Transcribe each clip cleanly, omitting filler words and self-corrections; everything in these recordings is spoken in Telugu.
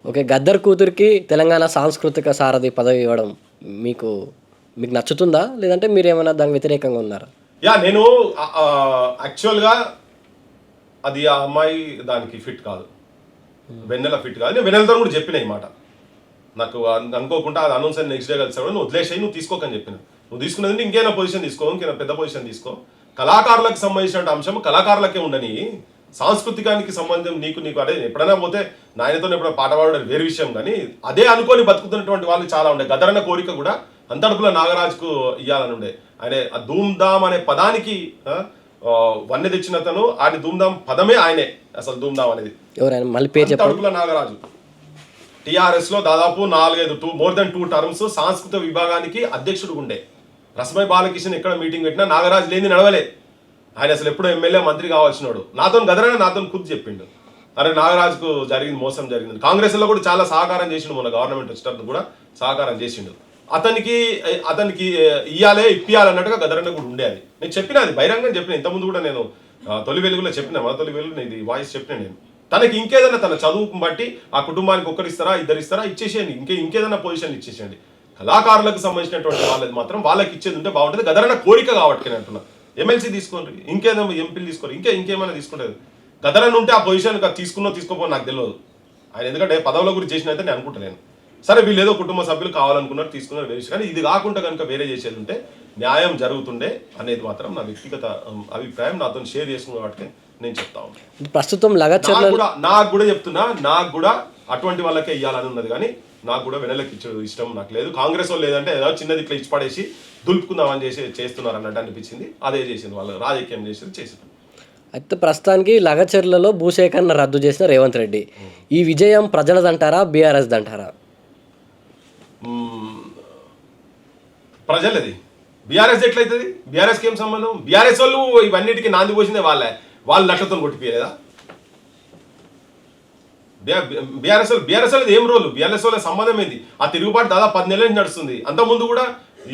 ఓకే. గద్దర్ కూతురికి తెలంగాణ సాంస్కృతిక సారథి పదవి ఇవ్వడం మీకు మీకు నచ్చుతుందా? లేదంటే మీరేమన్నా దానికి వ్యతిరేకంగా ఉన్నారా? నేను యాక్చువల్గా అది ఆ అమ్మాయి దానికి ఫిట్ కాదు, వెన్నెల ఫిట్ కాదు. నేను వెన్నెలతో కూడా చెప్పిన ఈ మాట. నాకు అనుకోకుండా అది అనౌన్స్ అయిన నెక్స్ట్ డే కలిసాడు, నువ్వు వదిలేసాయి, నువ్వు తీసుకోకని చెప్పిన. నువ్వు తీసుకున్నది ఇంకేనా పొజిషన్ తీసుకో, ఇంకేనా పెద్ద పొజిషన్ తీసుకో. కళాకారులకు సంబంధించిన అంశం కళాకారులకే ఉండని, సాంస్కృతికానికి సంబంధం నీకు అదే. ఎప్పుడైనా పోతే నాయనతో ఎప్పుడైనా పాట పాడడం వేరే విషయం, కానీ అదే అనుకొని బతుకుతున్నటువంటి వాళ్ళు చాలా ఉండే. గదరన్న కోరిక కూడా అంతడుపుల నాగరాజుకు ఇవ్వాలని ఉండే. ఆయన ఆ ధూమ్ధామ్ అనే పదానికి వన్నె తెచ్చిన అతను. ఆయన ధూమ్ధామ్ పదమే ఆయనే అసలు. ధూమ్ధామ్ అనేది ఎవరైనా మళ్ళీ పేరు చెప్పండి. అంతడుపుల నాగరాజు టీఆర్ఎస్ లో దాదాపు 4-5 మోర్ దెన్ 2 టర్మ్స్ సాంస్కృతిక విభాగానికి అధ్యక్షుడు ఉండే. రసమై బాలకిషన్ ఎక్కడ మీటింగ్ పెట్టినా నాగరాజు లేని నడవలే. ఆయన అసలు ఎప్పుడో ఎమ్మెల్యే మంత్రి కావాల్సినాడు. నాతో గదరనే నాతో ఖుద్ చెప్పిండు, అరే నాగరాజుకు జరిగింది, మోసం జరిగింది. కాంగ్రెస్ లో కూడా చాలా సహకారం చేసిండు, మన గవర్నమెంట్ వచ్చినప్పుడు కూడా సహకారం చేసిండు. అతనికి ఇప్పియాలన్నట్టుగా గదరన్న కూడా ఉండేది. నేను చెప్పిన, అది బహిరంగం చెప్పిన. ఇంతకుముందు కూడా నేను తొలి వెలుగులో చెప్పిన, మన తొలి వెలుగులో ఇది వాయిస్ చెప్పిన. నేను తనకి ఇంకేదైనా తన చదువుకు బట్టి ఆ కుటుంబానికి ఒక్కరిస్తారా ఇద్దరిస్తారా ఇచ్చేసేయండి, ఇంకేదైనా పొజిషన్ ఇచ్చేసేయండి. కళాకారులకు సంబంధించినటువంటి వాళ్ళది మాత్రం వాళ్ళకి ఇచ్చేది ఉంటే బాగుంటుంది. గదరన్న కోరిక కాబట్టి నేను అంటున్నా, ఎమ్మెల్సీ తీసుకోండి, ఇంకేదో ఎంపీలు తీసుకోండి, ఇంకేమైనా తీసుకుంటుంది. గదరన్న ఉంటే ఆ పొజిషన్ తీసుకోపో నాకు తెలియదు. ఆయన ఎందుకంటే పదవుల గురించి చేసిన అయితే నేను అనుకుంటాను. సరే వీళ్ళు ఏదో కుటుంబ సభ్యులు కావాలనుకున్నారు, తీసుకున్నారు వేరే. కానీ ఇది కాకుండా కనుక వేరే చేసేది ఉంటే న్యాయం జరుగుతుండే అనేది మాత్రం నా వ్యక్తిగత అభిప్రాయం. నాతో షేర్ చేసుకున్న వాటికి నేను చెప్తా ఉన్నాను. ప్రస్తుతం నాకు కూడా చెప్తున్నా, నాకు కూడా అటువంటి వాళ్ళకే ఇవ్వాలని ఉన్నది. కానీ నాకు కూడా వెనలకి ఇచ్చడం ఇష్టం నాకు లేదు. కాంగ్రెస్ వాళ్ళు లేదంటే ఏదో చిన్నది ఇట్లా ఇచ్చి పడేసి దులుపుకుందామని చేస్తున్నారు అన్నట్టు అనిపించింది. అదే చేసింది, వాళ్ళు రాజకీయం చేసింది. అయితే ప్రస్తుతానికి లగచర్లలో భూసేకరణ రద్దు చేసిన రేవంత్ రెడ్డి, ఈ విజయం ప్రజలదంటారా బీఆర్ఎస్ దంటారా? ప్రజలది. బీఆర్ఎస్ ఎట్లయితుంది? బీఆర్ఎస్కి ఏం సంబంధం? బీఆర్ఎస్ వాళ్ళు ఇవన్నిటికీ నాంది పోసిందే వాళ్ళు లక్షతో కొట్టిపోయలేదా? బీఆర్ఎస్ వాళ్ళది ఏం రోలు? బీఆర్ఎస్ వాళ్ళ సంబంధం ఏంది? ఆ తిరుగుబాటు దాదాపు 10 నెలల నుంచి నడుస్తుంది. అంతకుముందు కూడా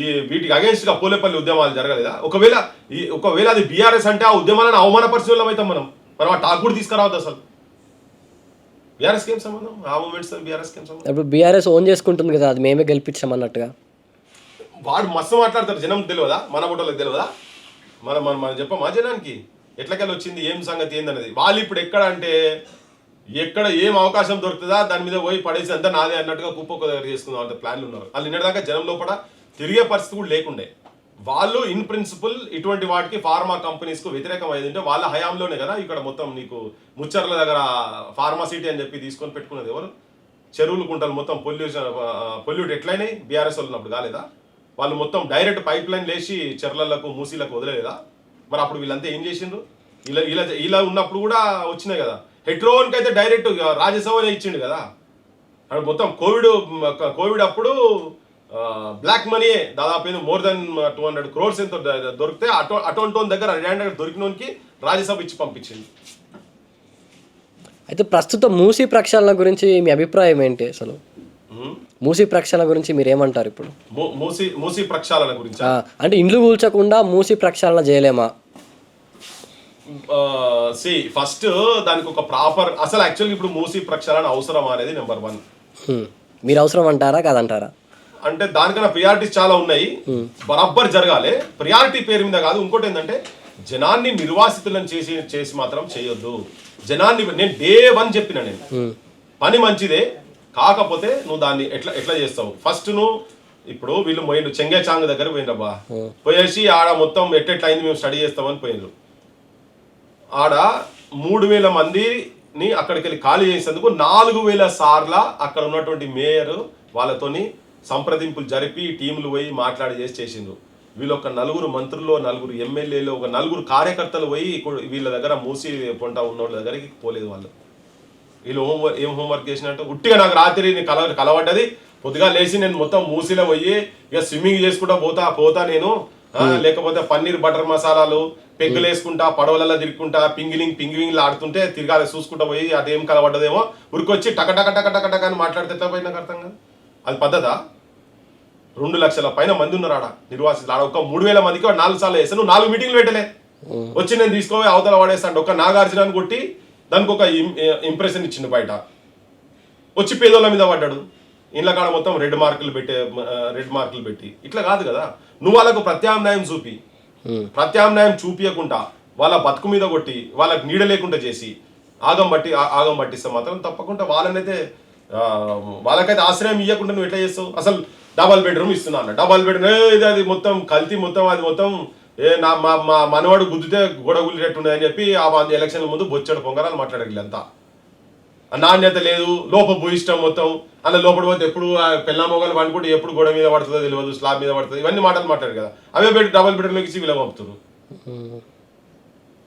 ఈ వీటికి అగేన్స్ట్ గా పోలేపల్లి ఉద్యమాలు జరగలేదా? ఒకవేళ అది బీఆర్ఎస్ అంటే ఆ ఉద్యమాలను అవమానపరిచిన వాళ్ళం అవుతాం మనం ఆ టాక్ కూడా తీసుకురావద్దు అసలు. బీఆర్ఎస్కి ఏం సంబంధం? ఆ మూమెంట్స్ బీఆర్ఎస్కి ఏం సంబంధం? ఇప్పుడు బీఆర్ఎస్ ఓన్ చేసుకుంటుంది కదా, అది మేమే గెలిపించామన్నట్టుగా. వాడు మస్తు మాట్లాడతారు, జనం తెలియదా? మన బుట్టలకు తెలియదా? మనం చెప్పమా జనానికి ఎట్లకెళ్ళి వచ్చింది, ఏం సంగతి ఏందనేది? వాళ్ళు ఇప్పుడు ఎక్కడ ఏం అవకాశం దొరుకుతుందా దాని మీద పోయి పడేసి అంతా నాదే అన్నట్టుగా కుప్పొక్క దగ్గర చేసుకుందాం అంటే ప్లాన్లు ఉన్నారు. వాళ్ళు నిన్నటిదాకా జనం లోపల తిరిగే పరిస్థితి కూడా లేకుండే. వాళ్ళు ఇన్ ప్రిన్సిపల్ ఇటువంటి వాటికి ఫార్మా కంపెనీస్కు వ్యతిరేకం అయిందంటే వాళ్ళ హయాంలోనే కదా ఇక్కడ మొత్తం నీకు ముచ్చర్ల దగ్గర ఫార్మాసిటీ అని చెప్పి తీసుకొని పెట్టుకున్నది ఎవరు? చెరువులు కుంటలు మొత్తం పొల్యూట్ ఎట్లయినాయి? బీఆర్ఎస్ వాళ్ళు ఉన్నప్పుడు కాలేదా? వాళ్ళు మొత్తం డైరెక్ట్ పైప్ లైన్ లేచి చెర్లలకు మూసీలకు వదిలేదా? మరి అప్పుడు వీళ్ళంతా ఏం చేసిండ్రు? ఇలా ఉన్నప్పుడు కూడా వచ్చినాయి కదా. హెట్రోన్కి అయితే డైరెక్ట్ రాజ్యసభనే ఇచ్చిండు కదా. మొత్తం కోవిడ్ అప్పుడు బ్లాక్ మనీ దాదాపు మోర్ దెన్ 200 crores ఎంతో దొరికితే అటువంటి దగ్గర దొరికినోనికి రాజ్యసభ ఇచ్చి పంపించింది. అయితే ప్రస్తుతం మూసీ ప్రక్షాళన గురించి మీ అభిప్రాయం ఏంటి? అసలు మూసీ ప్రక్షాళన గురించి మీరు ఏమంటారు? ఇప్పుడు మూసీ ప్రక్షాళన గురించి అంటే ఇండ్లు కూల్చకుండా మూసీ ప్రక్షాళన చేయలేమా? ఫస్ట్ దానికి ఒక ప్రాపర్ అసలు యాక్చువల్గా ఇప్పుడు మూసీ ప్రక్షాళన అవసరం అనేది నెంబర్ 1. మీరు అవసరం అంటారా కాదంటారా? అంటే దానికన్నా ప్రియారిటీస్ చాలా ఉన్నాయి, బరాబర్ జరగాలి. ప్రియారిటీ పేరు మీద కాదు. ఇంకోటి ఏంటంటే జనాన్ని నిర్వాసితులను చేసి మాత్రం చేయొద్దు. జనాన్ని నేను Day 1 చెప్పిన, నేను పని మంచిదే, కాకపోతే నువ్వు దాన్ని ఎట్లా చేస్తావు? ఫస్ట్ నువ్వు ఇప్పుడు వీళ్ళు పోయిండ్రు చెంగే చాంగ్ దగ్గర పోయిండ్రబ్బా, పోయేసి ఆడ మొత్తం ఎట్లా అయింది మేము స్టడీ చేస్తామని పోయిండ్రు. ఆడ 3000 మందిని అక్కడికి వెళ్ళి ఖాళీ చేసేందుకు 4000 సార్ల అక్కడ ఉన్నటువంటి మేయర్ వాళ్ళతోని సంప్రదింపులు జరిపి టీంలు పోయి మాట్లాడి చేసిండ్రు. వీళ్ళు ఒక 4 మంత్రులు, 4 ఎమ్మెల్యేలు, ఒక 4 కార్యకర్తలు పోయి వీళ్ళ దగ్గర మూసి పొంట ఉన్నోళ్ళ దగ్గరికి పోలేదు. వీళ్ళు ఏం హోంవర్క్ చేసినట్టు ఉట్టిగా నాకు రాత్రి కలవడ్డది, పొద్దుగా లేచి నేను మొత్తం మూసిలో పోయి ఇక స్విమ్మింగ్ చేసుకుంటా పోతా నేను, లేకపోతే పన్నీర్ బటర్ మసాలాలు పెగ్గులు వేసుకుంటా పడవలలో తిరుగుకుంటా పింగిలింగ్లు ఆడుతుంటే తిరగాలి చూసుకుంటా పోయి అదేం కలవడ్డదేమో ఉరికొచ్చి టక అని మాట్లాడితే ఎట్లా పోయి నాకు అర్థం కాదు. అది పద్ధతా? 2 లక్షల పైన మంది ఉన్నారు ఆడ నిర్వాసితులు. ఆడ ఒక 3000 మందికి 4 సార్లు వేస్తాను, నువ్వు 4 మీటింగ్లు పెట్టలే. వచ్చి నేను తీసుకోపోయి అవతల పడేస్తాను. ఒక నాగార్జునాన్ని కొట్టి దానికి ఒక ఇంప్రెషన్ ఇచ్చిండు బయట. వచ్చి పేదోళ్ళ మీద పడ్డాడు. ఇండ్ల కాడ మొత్తం రెడ్ మార్కులు పెట్టి ఇట్లా కాదు కదా. నువ్వు వాళ్ళకు ప్రత్యామ్నాయం చూపించకుండా వాళ్ళ బతుకు మీద కొట్టి వాళ్ళకి నీడ లేకుండా చేసి ఆగం పట్టిస్తే మాత్రం తప్పకుండా వాళ్ళకైతే ఆశ్రయం ఇవ్వకుండా నువ్వు ఎట్లా చేస్తావు? అసలు డబల్ బెడ్రూమ్ ఇస్తున్నా అన్న, డబల్ బెడ్రూమ్ ఇది అది మొత్తం కల్తీ, అది మొత్తం మా మనవాడు గుద్దితే గొడగులినట్టుండే అని చెప్పి ఆ ఎలక్షన్ల ముందు బొచ్చడు పొంగరాలు మాట్లాడారు. అంతా నాణ్యత లేదు, లోపభూయిష్టం మొత్తం. అలా లోపల పోతే ఎప్పుడు పెళ్ళా మొగలు పండుకుంటే ఎప్పుడు గోడ మీద పడుతుందో తెలియదు, స్లాబ్ మీద పడుతుంది, ఇవన్నీ మాటలు మాట్లాడారు కదా. అవే డబల్ బెడ్రూమ్లోకి ఇచ్చి వీళ్ళ పంపుతారు.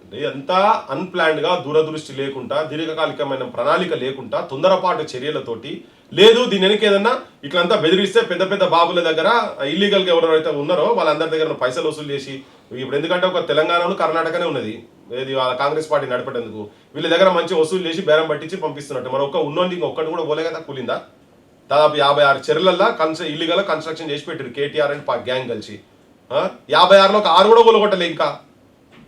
అంటే అంతా అన్ప్లాన్డ్గా, దూరదృష్టి లేకుండా, దీర్ఘకాలికమైన ప్రణాళిక లేకుండా, తొందరపాటు చర్యలతోటి లేదు. దీని వెనక ఏదన్నా ఇట్లంతా బెదిరిస్తే పెద్ద పెద్ద బాబుల దగ్గర ఇల్లీగల్గా ఎవరైతే ఉన్నారో వాళ్ళందరి దగ్గర పైసలు వసూలు చేసి, ఇప్పుడు ఎందుకంటే ఒక తెలంగాణలో కర్ణాటకనే ఉన్నది ఏది వాళ్ళ కాంగ్రెస్ పార్టీ నడిపేందుకు, వీళ్ళ దగ్గర మంచి వసూలు చేసి బేరం పట్టించి పంపిస్తున్నట్టు. మన ఉన్నోండి ఒక్కటి కూడా పోలే కదా కూలిందా. దాదాపు 56 చెర్లల్లో ఇల్లీగల్ కన్స్ట్రక్షన్ చేసి పెట్టారు కేటీఆర్ అండ్ గ్యాంగ్ కలిసి. 56లో ఒక 6 కూడా కూలగొట్టలే. ఇంకా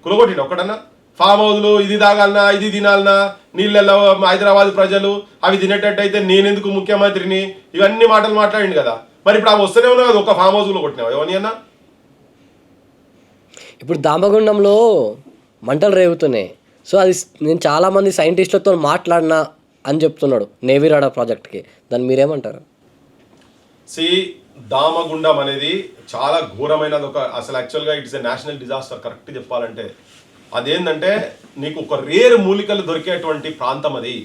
కూలగొట్టిండు ఒక్కడన్నా? ఫామ్ హౌస్లు ఇది తాగాలన్నా, ఇది తినాలన్నా, నీళ్ళల్లో హైదరాబాద్ ప్రజలు అవి తినేటట్టు అయితే నేనెందుకు ముఖ్యమంత్రిని, ఇవన్నీ మాటలు మాట్లాడిండు కదా. మరి ఇప్పుడు అవి వస్తూనే ఉన్నా కదా, ఒక ఫామ్ హౌస్లో కొట్టినావు ఎవరిని అన్నా? ఇప్పుడు దామగుండంలో మంటలు రేగుతున్నాయి. సో అది నేను చాలామంది సైంటిస్టులతో మాట్లాడినా అని చెప్తున్నాడు నేవీ రాడార్ ప్రాజెక్ట్కి. దాన్ని మీరేమంటారు? దామగుండం అనేది చాలా ఘోరమైనది. అసలు యాక్చువల్గా it's a national disaster. Correct చెప్పాలంటే అదేంటంటే నీకు ఒక రేర్ మూలికలు దొరికేటువంటి ప్రాంతం అది.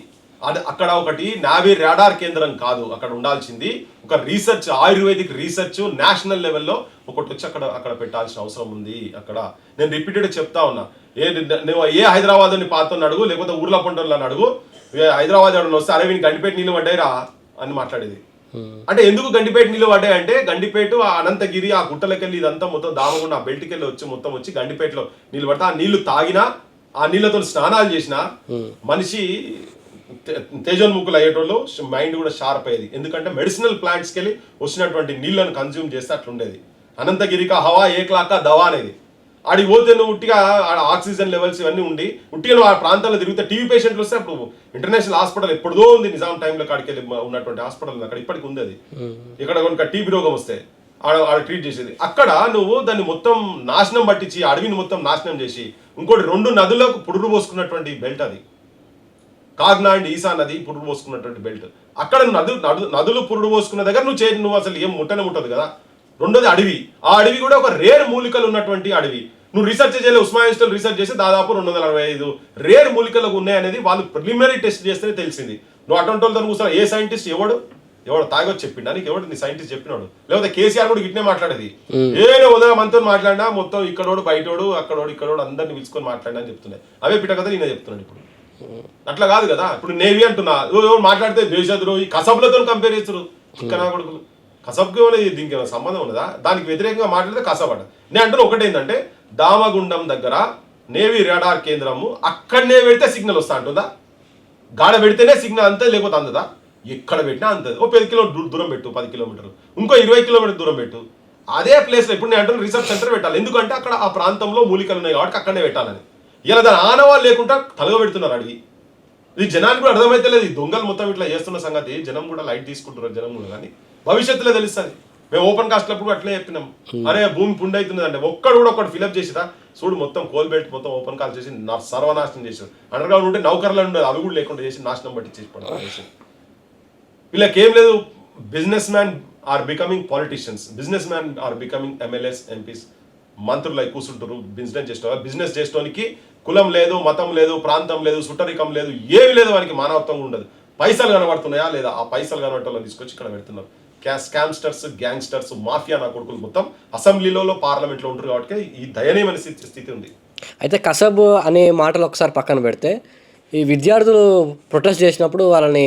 అక్కడ ఒకటి నావీ రాడార్ కేంద్రం కాదు, అక్కడ ఉండాల్సింది ఒక రీసెర్చ్, ఆయుర్వేదిక్ రీసెర్చ్ నేషనల్ లెవెల్లో ఒకటి వచ్చి అక్కడ పెట్టాల్సిన అవసరం ఉంది. అక్కడ నేను రిపీటెడ్ చెప్తా ఉన్నా, నువ్వు ఏ హైదరాబాద్ అని పాతని అడుగు, లేకపోతే ఊర్ల పంటలను అడుగు, హైదరాబాద్ ఎవరైనా వస్తే అరే వీని గండిపేట నీళ్ళు పడ్డాయిరా అని మాట్లాడేది. అంటే ఎందుకు గండిపేట నీళ్ళు పడ్డాయి అంటే, గండిపేట అనంతగిరి ఆ గుట్టలకెళ్ళి ఇదంతా మొత్తం దామగుండా ఆ బెల్ట్కి వెళ్ళి మొత్తం వచ్చి గండిపేటలో నీళ్ళు పడితే ఆ నీళ్లు తాగినా, ఆ నీళ్లతో స్నానాలు చేసిన మనిషి తేజోన్ముఖులు అయ్యేటోళ్ళు, మైండ్ కూడా షార్ప్ అయ్యేది. ఎందుకంటే మెడిసినల్ ప్లాంట్స్కి వెళ్ళి వచ్చినటువంటి నీళ్లను కన్జ్యూమ్ చేస్తే అట్లుండేది. అనంతగిరిక హవా ఏక్లాక దవా అనేది. ఆడికి పోతే నువ్వు ఉట్టిగా ఆడ ఆక్సిజన్ లెవెల్స్ ఇవన్నీ ఉండి ఉట్టిగా నువ్వు ఆ ప్రాంతాల్లో తిరిగితే టీవీ పేషెంట్లు వస్తే అప్పుడు ఇంటర్నేషనల్ హాస్పిటల్ ఎప్పుడో ఉంది, నిజాం టైంలో కాడికి వెళ్ళి ఉన్నటువంటి హాస్పిటల్ అక్కడ ఇప్పటికి ఉంది. అది ఇక్కడ కనుక టీబీ రోగం వస్తే ఆడ ట్రీట్ చేసేది. అక్కడ నువ్వు దాన్ని మొత్తం నాశనం పట్టించి అడవిని మొత్తం నాశనం చేసి ఇంకోటి 2 నదులకు పురుడు పోసుకున్నటువంటి బెల్ట్ అది. కాగ్నా అండ్ ఈసా నది పురుడు పోసుకున్నటువంటి బెల్ట్. అక్కడ నదులు పురుడు పోసుకున్న దగ్గర నువ్వు అసలు ఏం ముట్టదు కదా. రెండోది అడవి. ఆ అడవి కూడా ఒక రేర్ మూలికలు ఉన్నటువంటి అడవి. నువ్వు రీసెర్చ్ చేయలేదు, ఉస్మానియా రీసెర్చ్ చేసి దాదాపు 265 రేర్ మూలికలు ఉన్నాయనేది వాళ్ళు ప్రిలిమినరీ టెస్ట్ చేస్తేనే తెలిసింది. నువ్వు అటువంటి వాళ్ళతో కూర్చొని ఏ సైంటిస్ట్ ఎవడు తాగొచ్చి చెప్పిండా నీకు? ఎవడు నీ సైంటిస్ట్ చెప్పినాడు? లేకపోతే కేసీఆర్ కూడా ఇట్నే మాట్లాడేది. ఏదైనా ఉదయం మనతో మాట్లాడినా మొత్తం ఇక్కడోడు బయటోడు అక్కడోడు ఇక్కడోడు అందరిని పిలుచుకొని మాట్లాడినా అని చెప్తున్నాయి. అవే పిట్ట కదా నేను చెప్తున్నాను. ఇప్పుడు అట్లా కాదు కదా. ఇప్పుడు నేవీ అంటున్నా, మాట్లాడితే దేశద్రోహి కసబులతో కంపేర్ చేస్తారు. చిక్కనా కొడుకులు కసబ్కి దీనికి ఏమైనా సంబంధం ఉన్నదా? దానికి వ్యతిరేకంగా మాట్లాడితే కసబడ. నేను అంటున్నా ఒకటి ఏంటంటే, దామగుండం దగ్గర నేవీ రాడార్ కేంద్రము అక్కడనే పెడితే సిగ్నల్ వస్తా అంటుందా? గాడ పెడితేనే సిగ్నల్ అంతే, లేకపోతే అందదా? ఎక్కడ పెట్టినా అంతది. ఓ 10 కిలోమీటర్ దూరం పెట్టు, 10 కిలోమీటర్లు, ఇంకో 20 కిలోమీటర్ దూరం పెట్టు. అదే ప్లేస్లో ఇప్పుడు నేను అంటున్నా రీసెర్చ్ సెంటర్ పెట్టాలి. ఎందుకంటే అక్కడ ఆ ప్రాంతంలో మూలికలు ఉన్నాయి కాబట్టి అక్కడనే పెట్టాలని. ఇలా దాని ఆనవాళ్ళు లేకుండా తలగబెడుతున్నారు అడిగి. ఇది జనానికి కూడా అర్థమైతే లేదు. ఈ దొంగలు మొత్తం ఇట్లా చేస్తున్న సంగతి జనం కూడా లైట్ తీసుకుంటున్నారు. జనం కూడా కానీ భవిష్యత్తులో తెలుస్తుంది. మేము ఓపెన్ కాస్ట్లప్పుడు అట్లే చెప్పినాం, అరే భూమి పుండ్ అవుతుంది అంటే ఒక్కడు ఫిలప్ చేసిరా చూడు, మొత్తం కోల్ బెల్ట్ మొత్తం ఓపెన్ కాల్ చేసి సర్వనాశనం చేశారు. అండర్ గ్రౌండ్ ఉంటే నౌకర్లు ఉండదు, అవి కూడా లేకుండా చేసి నాశనం పట్టి చేసి పడతారు. వీళ్ళకి ఏం లేదు. Businessman are becoming politicians, businessman are becoming MLAs, MPs, మంత్రులు అయి కూర్చుంటారు. బిజినెస్ చేసేవానికి కులం లేదు, మతం లేదు, ప్రాంతం లేదు, సుట్టరికం లేదు, ఏమి లేదు. వానికి మానవత్వం ఉండదు. పైసలు కనబడుతున్నాయా లేదా? ఆ పైసలు కనబడటం తీసుకొచ్చి ఇక్కడ పెడుతున్నారు. స్కామ్స్టర్స్, గ్యాంగ్స్టర్స్, మాఫియా నా కొడుకులు మొత్తం అసెంబ్లీలో పార్లమెంట్లో ఉంటారు. కాబట్టి ఈ దయనీయమైన స్థితి ఉంది. అయితే కసబ్ అనే మాటలు ఒకసారి పక్కన పెడితే, ఈ విద్యార్థులు ప్రొటెస్ట్ చేసినప్పుడు వాళ్ళని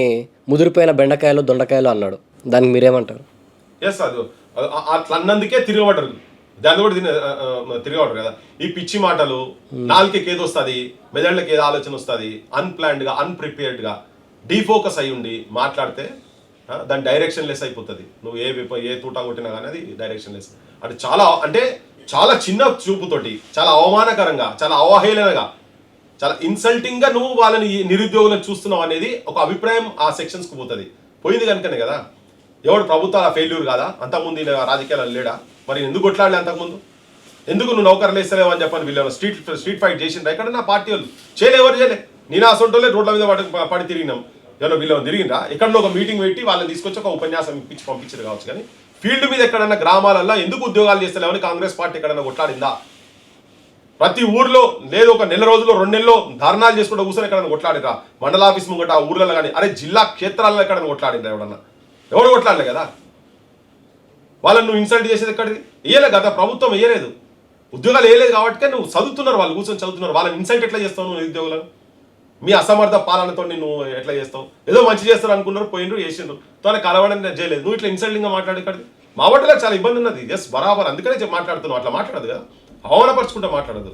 ముదిరిపోయిన బెండకాయలు, దొండకాయలు అన్నాడు. దానికి మీరేమంటారు? ఎస్, అది అట్లా అన్నందుకే తిరగబడ్డారు. దాన్ని కూడా తిరగబడ్డారు కదా. ఈ పిచ్చి మాటలు, నాలుగుకి ఏది వస్తుంది, మెదళ్ళకి ఏదో ఆలోచన వస్తుంది, అన్ప్లాన్డ్గా, అన్ప్రిపేర్డ్గా, డీఫోకస్ అయ్యి ఉండి మాట్లాడితే దాని డైరెక్షన్ లెస్ అయిపోతుంది. నువ్వు ఏ తూటా కొట్టినా కానీ అది డైరెక్షన్ లెస్. అంటే చాలా చిన్న చూపుతోటి, చాలా అవమానకరంగా, చాలా అవహేళనగా, చాలా ఇన్సల్టింగ్గా నువ్వు వాళ్ళని నిరుద్యోగులను చూస్తున్నావు అనేది ఒక అభిప్రాయం ఆ సెక్షన్స్కి పోతుంది. పోయింది కనుకనే కదా. ఎవడు ప్రభుత్వాల ఫెయిల్యూర్ కాదా? అంతకుముందు ఈయన రాజకీయాలు లేడా? మరి ఎందుకు కొట్లాడలే అంతకుముందు? ఎందుకు నువ్వు నౌకర్లు వేస్తలేవు అని చెప్పని వీళ్ళు స్ట్రీట్ ఫైట్ చేసిండ్రా ఎక్కడ? నా పార్టీ వాళ్ళు చేయలే, ఎవరు చేయలే. నేను అసొంటోళ్ళే రోడ్ల మీద పడి తిరిగినాం. ఎవరో వీళ్ళు తిరిగిండ్రా? ఎక్కడో ఒక మీటింగ్ పెట్టి వాళ్ళని తీసుకొచ్చి ఒక ఉపన్యాసం ఇప్పించి పంపించారు కావచ్చు, కానీ ఫీల్డ్ మీద ఎక్కడన్నా గ్రామాలల్లో ఎందుకు ఉద్యోగాలు చేస్తలేవని కాంగ్రెస్ పార్టీ ఎక్కడన్నా కొట్లాడిందా? ప్రతి ఊర్లో లేదు ఒక నెల రోజుల్లో 2 నెలల్లో ధర్నాలు చేసుకుంటూ కూర్చొని ఎక్కడన్నా కొట్లాడిరా? మండల ఆఫీస్ ముంగట ఆ ఊర్లలో కానీ, అరే జిల్లా క్షేత్రాల్లో ఎక్కడన్నా కొట్లాడిందా? ఎవడు కొట్లాడలే కదా. వాళ్ళని నువ్వు ఇన్సల్ట్ చేసేది ఎక్కడిది? వేయలే కదా, ప్రభుత్వం వేయలేదు, ఉద్యోగాలు వేయలేదు కాబట్టి నువ్వు చదువుతున్నారు, వాళ్ళు కూర్చొని చదువుతున్నారు. వాళ్ళని ఇన్సల్ట్ ఎట్లా చేస్తావు నువ్వు నిరుద్యోగులను? మీ అసమర్థ పాలనతో నువ్వు ఎట్లా చేస్తావు? ఏదో మంచి చేస్తారు అనుకున్నారు, పోయినరు, చేసిండ్రు, తోనే కలవడం చేయలేదు. నువ్వు ఇట్లా ఇన్సల్టింగ్గా మాట్లాడు ఇక్కడిది. మా వాటిలో చాలా ఇబ్బంది ఉన్నది. ఎస్ బరాబర్, అందుకనే మాట్లాడుతున్నావు. అట్లా మాట్లాడదు కదా, అవమానపరుచుకుంటూ మాట్లాడదు.